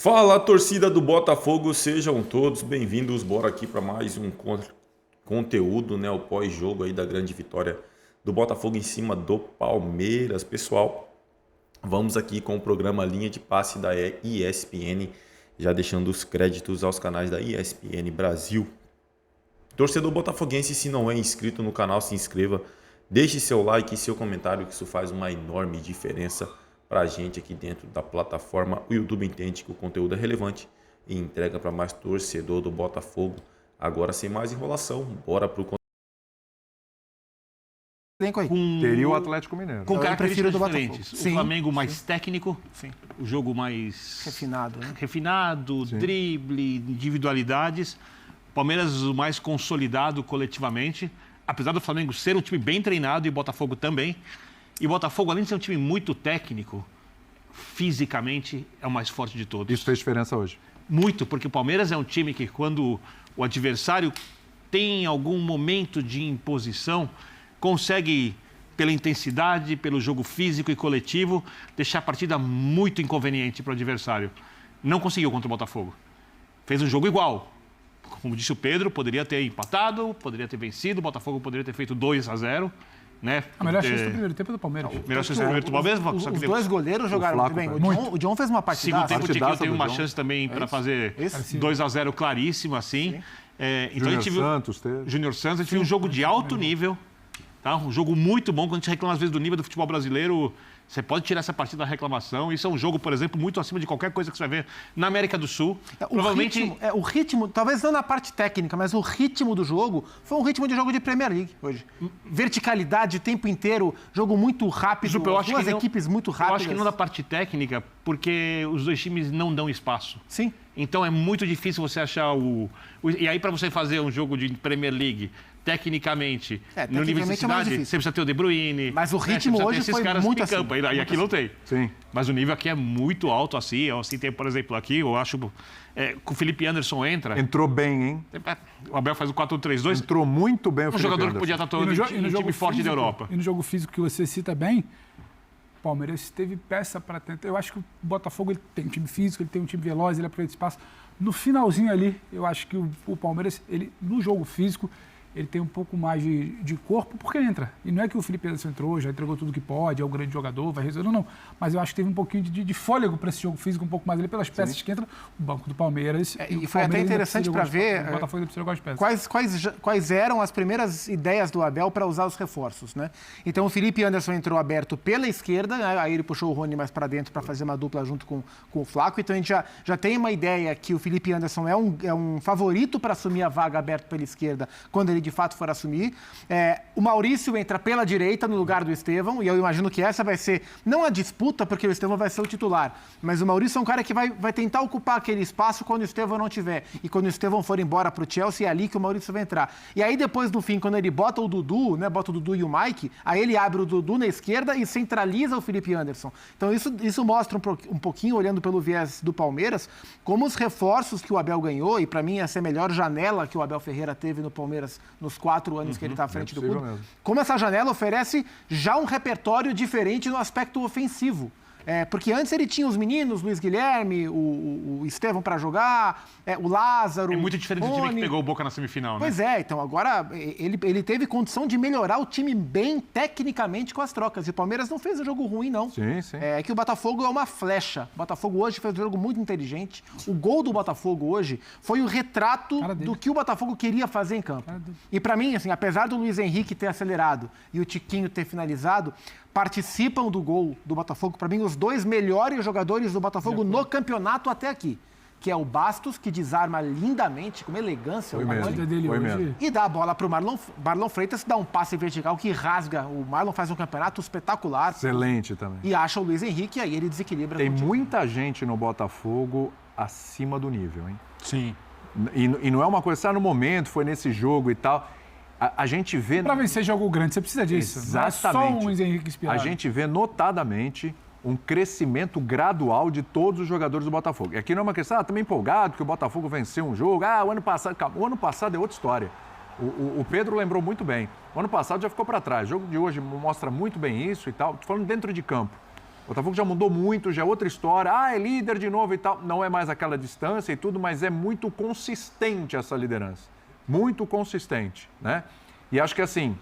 Fala, torcida do Botafogo, sejam todos bem-vindos. Bora aqui para mais um conteúdo, né? O pós-jogo aí da grande vitória do Botafogo em cima do Palmeiras. Pessoal, vamos aqui com o programa Linha de Passe da ESPN, já deixando os créditos aos canais da ESPN Brasil. Torcedor botafoguense, se não é inscrito no canal, se inscreva, deixe seu like e seu comentário, que isso faz uma enorme diferença para a gente aqui dentro da plataforma. O YouTube entende que o conteúdo é relevante e entrega para mais torcedor do Botafogo. Agora, sem mais enrolação, bora pro Teria o Atlético Mineiro. Com características diferentes. Sim, o Flamengo mais técnico, o jogo mais refinado, né? refinado, drible, individualidades. Palmeiras o mais consolidado coletivamente, apesar do Flamengo ser um time bem treinado e o Botafogo também. E o Botafogo, além de ser um time muito técnico, fisicamente é o mais forte de todos. Isso fez diferença hoje? Muito, porque o Palmeiras é um time que, quando o adversário tem algum momento de imposição, consegue, pela intensidade, pelo jogo físico e coletivo, deixar a partida muito inconveniente para o adversário. Não conseguiu contra o Botafogo. Fez um jogo igual. Como disse o Pedro, poderia ter empatado, poderia ter vencido, o Botafogo poderia ter feito 2-0. Né? A melhor chance do primeiro tempo é do Palmeiras. Melhor chance do primeiro tempo do Palmeiras. Os dois goleiros jogaram muito bem. O John fez uma partida. Segundo tempo, o Tiquinho teve uma chance também para fazer 2-0 claríssimo, assim. Então, Júnior Santos, a gente viu um jogo de alto nível. Tá? Um jogo muito bom. Quando a gente reclama, às vezes, do nível do futebol brasileiro, você pode tirar essa partida da reclamação. Isso é um jogo, por exemplo, muito acima de qualquer coisa que você vai ver na América do Sul. Provavelmente... O ritmo, talvez não na parte técnica, mas o ritmo do jogo foi um ritmo de jogo de Premier League hoje. Verticalidade o tempo inteiro, jogo muito rápido, duas equipes muito rápidas. Eu acho que não na parte técnica, porque os dois times não dão espaço. Sim. Então é muito difícil você achar E aí, para você fazer um jogo de Premier League, tecnicamente, no nível de cidade, você precisa ter o De Bruyne. Mas o ritmo hoje foi muito assim. E aqui não tem. Sim. Mas o nível aqui é muito alto, assim. Assim tem, por exemplo, aqui, eu acho que o Felipe Anderson entra. Entrou bem, hein? O Abel faz o 4-3-2. Entrou muito bem o Felipe jogador Anderson. Que podia estar todo em time forte da Europa. E no jogo físico que você cita bem, o Palmeiras teve peça para tentar. Eu acho que o Botafogo ele tem um time físico, ele tem um time veloz, ele aproveita espaço. No finalzinho ali, eu acho que o Palmeiras, ele, no jogo físico, ele tem um pouco mais de corpo, porque entra. E não é que o Felipe Anderson entrou, já entregou tudo que pode, é um grande jogador, vai resolver, não. Mas eu acho que teve um pouquinho de fôlego para esse jogo físico, um pouco mais ali pelas peças que entram, o banco do Palmeiras. E foi até interessante para ver o Botafogo precisa de peças. Quais eram as primeiras ideias do Abel para usar os reforços, né? Então o Felipe Anderson entrou aberto pela esquerda, né? Aí ele puxou o Rony mais para dentro para fazer uma dupla junto com o Flaco. Então a gente já tem uma ideia que o Felipe Anderson é um favorito para assumir a vaga aberta pela esquerda quando ele de fato for assumir. O Maurício entra pela direita no lugar do Estevão, e eu imagino que essa vai ser, não a disputa, porque o Estevão vai ser o titular, mas o Maurício é um cara que vai tentar ocupar aquele espaço quando o Estevão não tiver. E quando o Estevão for embora para o Chelsea, é ali que o Maurício vai entrar. E aí depois, no fim, quando ele bota o Dudu, né, bota o Dudu e o Mike, aí ele abre o Dudu na esquerda e centraliza o Felipe Anderson. Então isso mostra um pouquinho, olhando pelo viés do Palmeiras, como os reforços que o Abel ganhou, e para mim essa é a melhor janela que o Abel Ferreira teve no Palmeiras nos 4 anos que ele está à frente do clube. Mesmo. Como essa janela oferece já um repertório diferente no aspecto ofensivo. Porque antes ele tinha os meninos, Luiz Guilherme, o Estevão para jogar, o Lázaro. É muito diferente do time que pegou o Boca na semifinal, né? Pois é, então agora ele teve condição de melhorar o time bem tecnicamente com as trocas. E o Palmeiras não fez um jogo ruim, não. Sim, sim. É que o Botafogo é uma flecha. O Botafogo hoje fez um jogo muito inteligente. O gol do Botafogo hoje foi o retrato do que o Botafogo queria fazer em campo. E para mim, assim, apesar do Luiz Henrique ter acelerado e o Tiquinho ter finalizado, participam do gol do Botafogo, para mim, os dois melhores jogadores do Botafogo no campeonato até aqui, que é o Bastos, que desarma lindamente, com elegância, e dá a bola para o Marlon Freitas, que dá um passe vertical que rasga. O Marlon faz um campeonato espetacular. Excelente também. E acha o Luiz Henrique, e aí ele desequilibra. Tem muita gente no Botafogo acima do nível, hein? Sim. E não é uma coisa, no momento, foi nesse jogo e tal. A gente vê... Para vencer jogo grande, você precisa disso. Exatamente. Não é só um Luiz Henrique inspirado. A gente vê notadamente um crescimento gradual de todos os jogadores do Botafogo. E aqui não é uma questão, também empolgado, que o Botafogo venceu um jogo. O ano passado... Calma, o ano passado é outra história. O Pedro lembrou muito bem. O ano passado já ficou para trás. O jogo de hoje mostra muito bem isso e tal. Estou falando dentro de campo. O Botafogo já mudou muito, já é outra história. É líder de novo e tal. Não é mais aquela distância e tudo, mas é muito consistente essa liderança. Muito consistente, né? E acho que assim,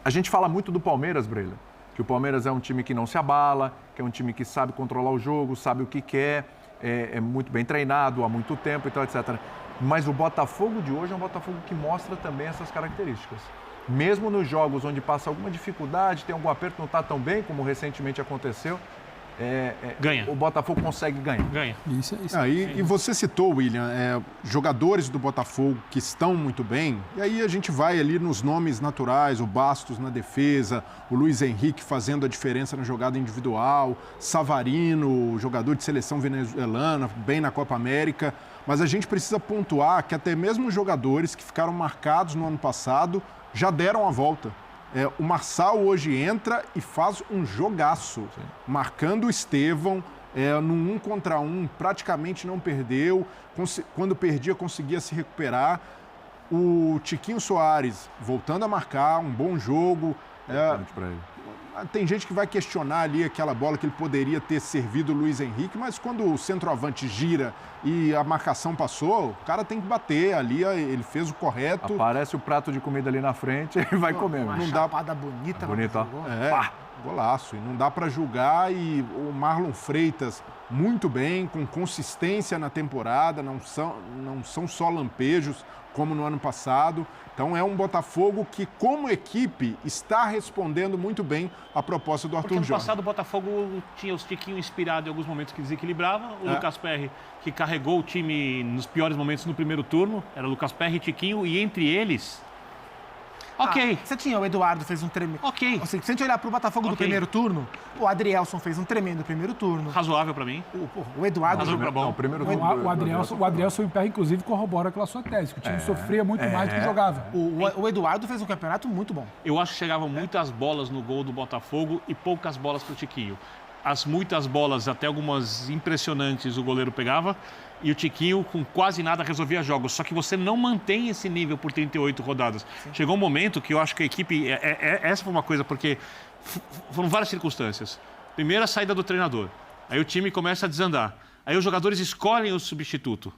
a gente fala muito do Palmeiras, Breila, que o Palmeiras é um time que não se abala, que é um time que sabe controlar o jogo, sabe o que quer, é muito bem treinado há muito tempo e tal, etc. Mas o Botafogo de hoje é um Botafogo que mostra também essas características. Mesmo nos jogos onde passa alguma dificuldade, tem algum aperto, não está tão bem, como recentemente aconteceu, ganha. O Botafogo consegue ganhar. Ganha. Isso. E você citou, William, jogadores do Botafogo que estão muito bem, e aí a gente vai ali nos nomes naturais, o Bastos na defesa, o Luiz Henrique fazendo a diferença na jogada individual, Savarino, jogador de seleção venezuelana, bem na Copa América, mas a gente precisa pontuar que até mesmo os jogadores que ficaram marcados no ano passado já deram a volta. O Marçal hoje entra e faz um jogaço, marcando o Estevão, no 1 contra 1, praticamente não perdeu, quando perdia conseguia se recuperar. O Tiquinho Soares voltando a marcar, um bom jogo. Pra ele. Tem gente que vai questionar ali aquela bola que ele poderia ter servido o Luiz Henrique, mas quando o centroavante gira e a marcação passou, o cara tem que bater ali, ele fez o correto. Aparece o prato de comida ali na frente e vai comer. Uma Não chapada bonita. Bonita. Golaço. E não dá para julgar. E o Marlon Freitas, muito bem, com consistência na temporada, não são só lampejos, como no ano passado. Então é um Botafogo que, como equipe, está respondendo muito bem à proposta do Arthur Porque ano Jorge. passado o Botafogo tinha os Tiquinho inspirado em alguns momentos que desequilibrava. O Lucas Perry, que carregou o time nos piores momentos no primeiro turno. Era Lucas Perry e Tiquinho. E entre eles... Ok. Você tinha o Eduardo, fez um tremendo... Ok. Assim, se a gente olhar pro Botafogo do primeiro turno, o Adrielson fez um tremendo primeiro turno. Razoável pra mim. O Eduardo... Razoável pra bom. Não, primeiro O Adrielson e o Perry, inclusive, corrobora aquela sua tese, que o time sofria muito mais do que jogava. O Eduardo fez um campeonato muito bom. Eu acho que chegavam muitas bolas no gol do Botafogo e poucas bolas pro Tiquinho. As muitas bolas, até algumas impressionantes, o goleiro pegava. E o Tiquinho, com quase nada, resolvia jogos. Só que você não mantém esse nível por 38 rodadas. Sim. Chegou um momento que eu acho que a equipe... essa foi uma coisa, porque foram várias circunstâncias. Primeiro, a saída do treinador. Aí o time começa a desandar. Aí os jogadores escolhem o substituto,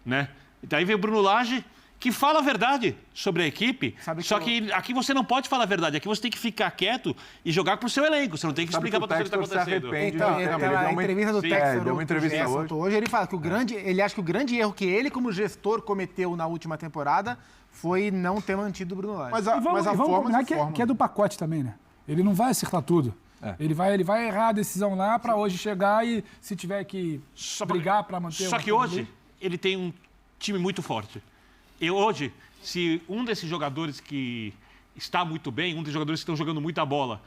né? E daí vem o Bruno Lage, que fala a verdade sobre a equipe. Só que aqui você não pode falar a verdade. Aqui você tem que ficar quieto e jogar pro seu elenco. Você não tem que explicar para o que está acontecendo. Então, a entrevista do Textor, deu uma entrevista hoje, ele fala que ele acha que o grande erro que ele, como gestor, cometeu na última temporada foi não ter mantido o Bruno Lage. Mas a forma que é do pacote também, né? Ele não vai acertar tudo. Ele vai errar a decisão lá para hoje chegar e, se tiver que brigar para manter... Só que hoje ele tem um time muito forte. Hoje, se um desses jogadores que está muito bem, um dos jogadores que estão jogando muita bola,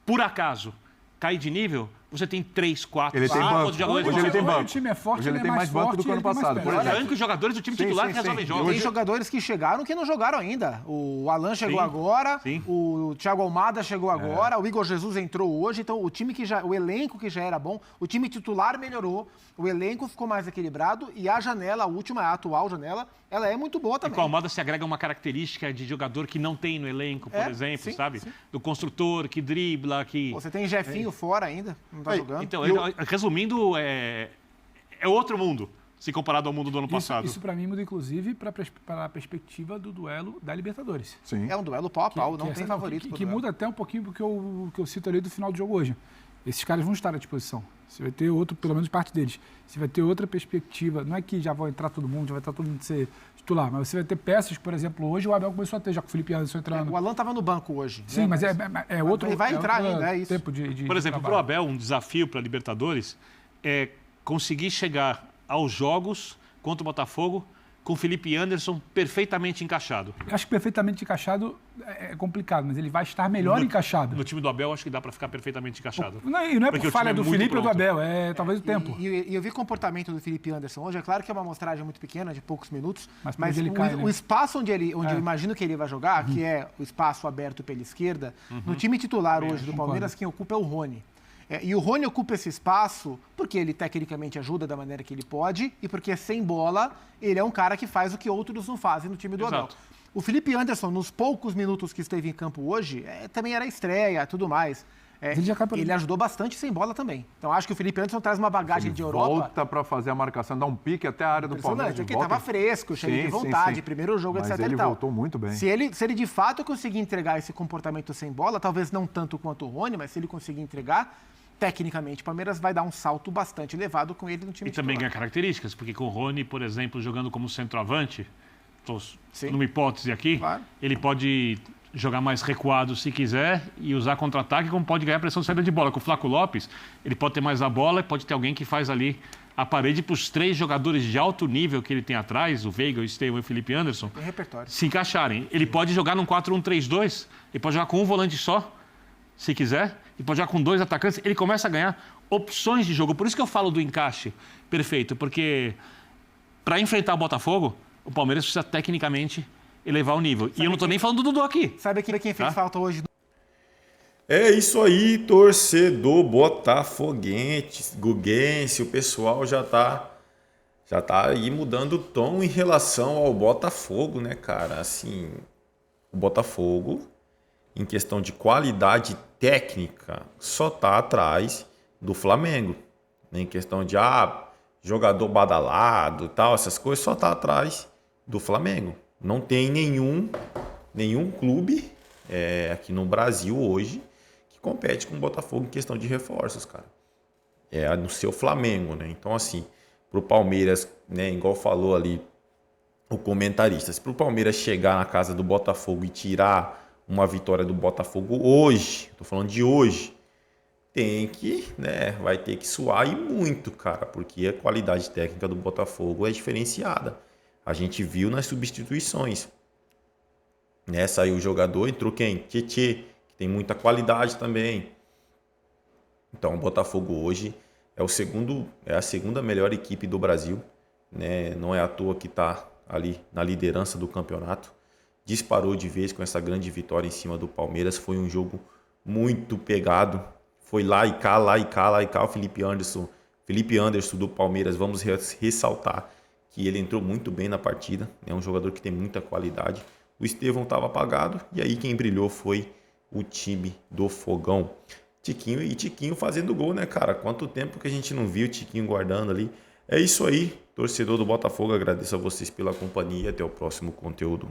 por acaso, cair de nível, você tem 3, 4, ele 5 tem banco. jogadores. Hoje ele tem banco. O time é forte, hoje ele tem mais banco do que o ano passado. Olha, os jogadores do time titular que resolvem jogos. Tem jogadores que chegaram que não jogaram ainda. O Alan chegou agora, o Thiago Almada chegou agora, o Igor Jesus entrou hoje. Então, o elenco que já era bom, o time titular melhorou, o elenco ficou mais equilibrado e a janela, a última, a atual janela, ela é muito boa também. E com a Almada se agrega uma característica de jogador que não tem no elenco, por exemplo, sabe? Sim. Do construtor, que dribla, que... Você tem Jefinho fora ainda, não tá jogando. Então, resumindo, é outro mundo, se comparado ao mundo do ano passado. Isso para mim muda, inclusive, para a perspectiva do duelo da Libertadores. Sim. É um duelo pau a pau, não tem favorito. Que muda até um pouquinho porque eu cito ali do final do jogo hoje. Esses caras vão estar à disposição. Você vai ter outro, pelo menos parte deles. Você vai ter outra perspectiva. Não é que já vai entrar todo mundo, já vai estar todo mundo ser titular, mas você vai ter peças, por exemplo, hoje o Abel começou a ter, já com o Felipe Anderson entrando. O Alan estava no banco hoje. Sim, mas é outro... Ele vai entrar ainda, é isso. Tempo de por exemplo, para o Abel, um desafio para a Libertadores é conseguir chegar aos jogos contra o Botafogo com o Felipe Anderson perfeitamente encaixado. Eu acho que perfeitamente encaixado é complicado, mas ele vai estar melhor encaixado. No time do Abel, acho que dá para ficar perfeitamente encaixado. Não é por falha do Felipe ou do Abel, é talvez o tempo. E eu vi o comportamento do Felipe Anderson hoje. É claro que é uma amostragem muito pequena, de poucos minutos, mas ele o espaço onde eu imagino que ele vai jogar, que é o espaço aberto pela esquerda, no time titular hoje do Palmeiras, quem ocupa é o Rony. E o Rony ocupa esse espaço porque ele tecnicamente ajuda da maneira que ele pode e porque sem bola ele é um cara que faz o que outros não fazem no time do Abel. O Felipe Anderson, nos poucos minutos que esteve em campo hoje, também era estreia e tudo mais. Ele já cai por- ele ajudou bastante sem bola também. Então acho que o Felipe Anderson traz uma bagagem de Europa. Volta para fazer a marcação, dá um pique até a área do Palmeiras. Impressionante, de porque volta. estava fresco, cheio de Sim, vontade, sim. primeiro jogo, Mas etc. ele e tal. voltou muito bem. Se ele de fato conseguir entregar esse comportamento sem bola, talvez não tanto quanto o Rony, mas se ele conseguir entregar, tecnicamente, o Palmeiras vai dar um salto bastante elevado com ele no time E também ganha titular. características, porque com o Rony, por exemplo, jogando como centroavante, tô Sim. numa hipótese aqui, Claro. ele pode jogar mais recuado se quiser e usar contra-ataque, como pode ganhar pressão de saída de bola. Com o Flaco Lopes, ele pode ter mais a bola e pode ter alguém que faz ali a parede para os 3 jogadores de alto nível que ele tem atrás, o Veiga, o Estevão e o Felipe Anderson, Tem repertório. se encaixarem. Ele pode jogar num 4-1-3-2, ele pode jogar com um volante só, se quiser, e pode jogar com 2 atacantes. Ele começa a ganhar opções de jogo. Por isso que eu falo do encaixe perfeito, porque para enfrentar o Botafogo, o Palmeiras precisa tecnicamente elevar o nível. E eu não estou nem falando do Dudu aqui. Sabe quem fez Tá. falta hoje? É isso aí, torcedor botafoguense, guguense, o pessoal já tá aí mudando o tom em relação ao Botafogo, né, cara? Assim, o Botafogo, em questão de qualidade técnica, só tá atrás do Flamengo. Em questão de jogador badalado e tal, essas coisas, só tá atrás do Flamengo. Não tem nenhum clube aqui no Brasil hoje que compete com o Botafogo em questão de reforços, cara. É no seu Flamengo, né? Então, assim, pro Palmeiras, né, igual falou ali o comentarista, se pro Palmeiras chegar na casa do Botafogo e tirar uma vitória do Botafogo hoje, tô falando de hoje, vai ter que suar e muito, cara, porque a qualidade técnica do Botafogo é diferenciada. A gente viu nas substituições. Né? Saiu o jogador, entrou quem? Tietê, que tem muita qualidade também. Então o Botafogo hoje é a segunda melhor equipe do Brasil. Né? Não é à toa que está ali na liderança do campeonato. Disparou de vez com essa grande vitória em cima do Palmeiras. Foi um jogo muito pegado. Foi lá e cá, lá e cá, lá e cá. O Felipe Anderson do Palmeiras, vamos ressaltar que ele entrou muito bem na partida. É um jogador que tem muita qualidade. O Estevão estava apagado e aí quem brilhou foi o time do Fogão. Tiquinho fazendo gol, né, cara? Quanto tempo que a gente não viu o Tiquinho guardando ali. É isso aí, torcedor do Botafogo. Agradeço a vocês pela companhia e até o próximo conteúdo.